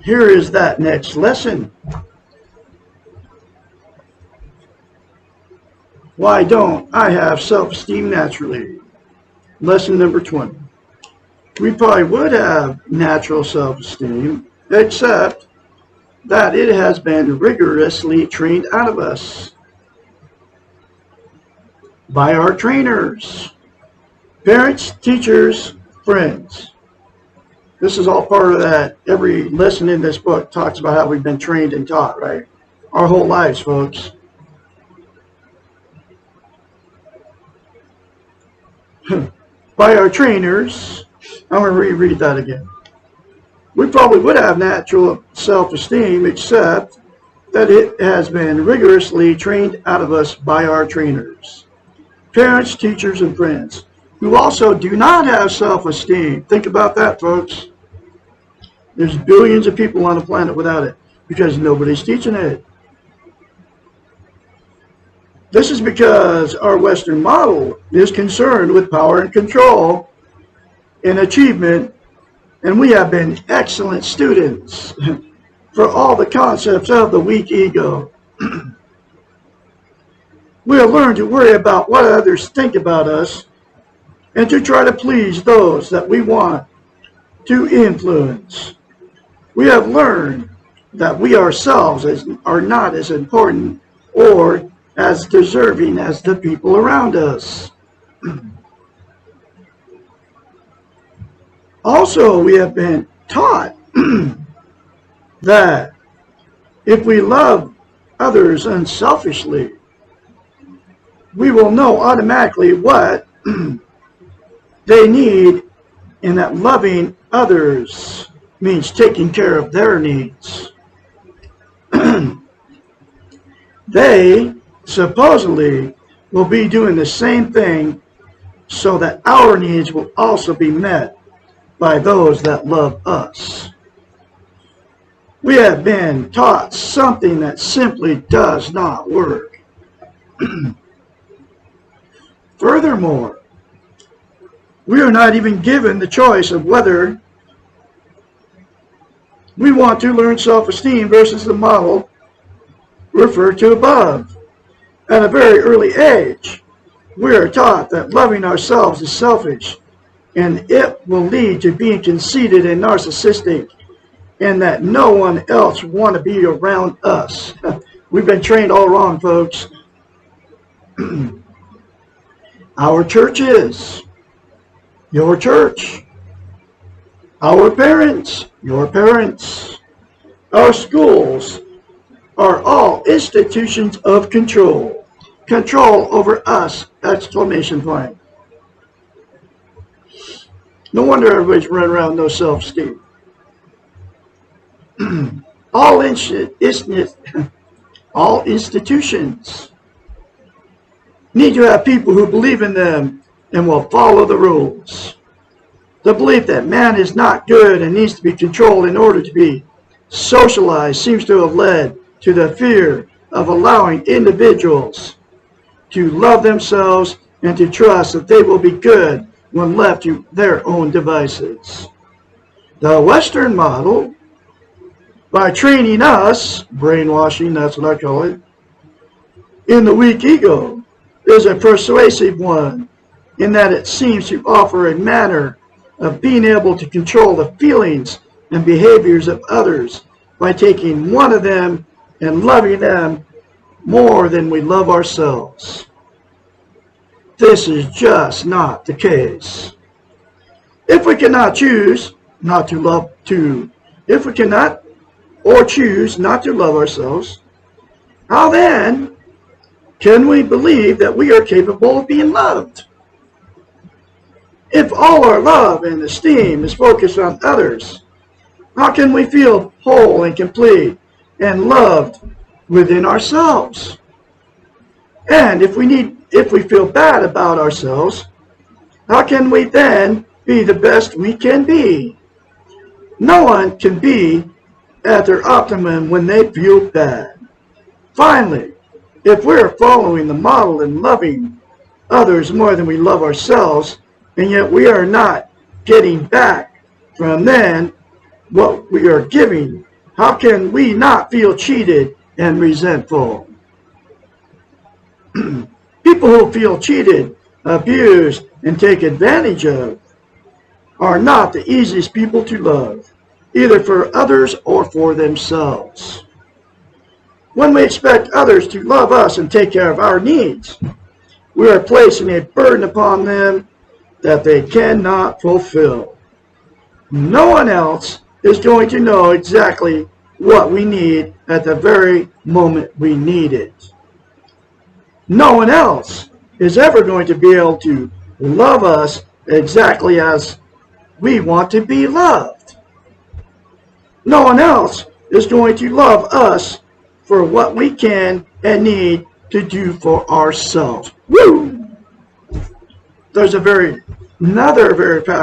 Here is that next lesson. Why don't I have self-esteem naturally? Lesson number 20. We probably would have natural self-esteem, except that it has been rigorously trained out of us by our trainers, parents, teachers, friends. This is all part of that. Every lesson in this book talks about how we've been trained and taught, right? Our whole lives, folks. By our trainers. I'm going to reread that again. We probably would have natural self-esteem, except that it has been rigorously trained out of us by our trainers, parents, teachers, and friends, who also do not have self-esteem. Think about that, folks. There's billions of people on the planet without it because nobody's teaching it. This is because our Western model is concerned with power and control and achievement, and we have been excellent students for all the concepts of the weak ego. We have learned to worry about what others think about us and to try to please those that we want to influence. We have learned that we ourselves are not as important or as deserving as the people around us. Also, we have been taught that if we love others unselfishly, we will know automatically what they need, and that loving others means taking care of their needs. They supposedly will be doing the same thing so that our needs will also be met by those that love us. We have been taught something that simply does not work. Furthermore, we are not even given the choice of whether we want to learn self-esteem versus the model referred to above. At a very early age, we are taught that loving ourselves is selfish, and it will lead to being conceited and narcissistic, and that no one else want to be around us. We've been trained all wrong, folks. Our churches, your church. Our parents, your parents. Our schools are all institutions of control. Control over us, exclamation point. No wonder everybody's running around no self-esteem. All institutions need to have people who believe in them and will follow the rules. The belief that man is not good and needs to be controlled in order to be socialized seems to have led to the fear of allowing individuals to love themselves and to trust that they will be good when left to their own devices. The Western model, by training us, brainwashing, that's what I call it, in the weak ego, is a persuasive one in that it seems to offer a manner of being able to control the feelings and behaviors of others by taking one of them and loving them more than we love ourselves. This is just not the case. If we cannot choose not to love if we cannot or choose not to love ourselves, how then can we believe that we are capable of being loved? If all our love and esteem is focused on others, how can we feel whole and complete and loved within ourselves? And if we feel bad about ourselves, how can we then be the best we can be? No one can be at their optimum when they feel bad. Finally, if we're following the model and loving others more than we love ourselves, and yet we are not getting back from then what we are giving, how can we not feel cheated and resentful? People who feel cheated, abused, and taken advantage of are not the easiest people to love, either for others or for themselves. When we expect others to love us and take care of our needs, we are placing a burden upon them that they cannot fulfill. No one else is going to know exactly what we need at the very moment we need it. No one else is ever going to be able to love us exactly as we want to be loved. No one else is going to love us for what we can and need to do for ourselves. Woo! There's another very powerful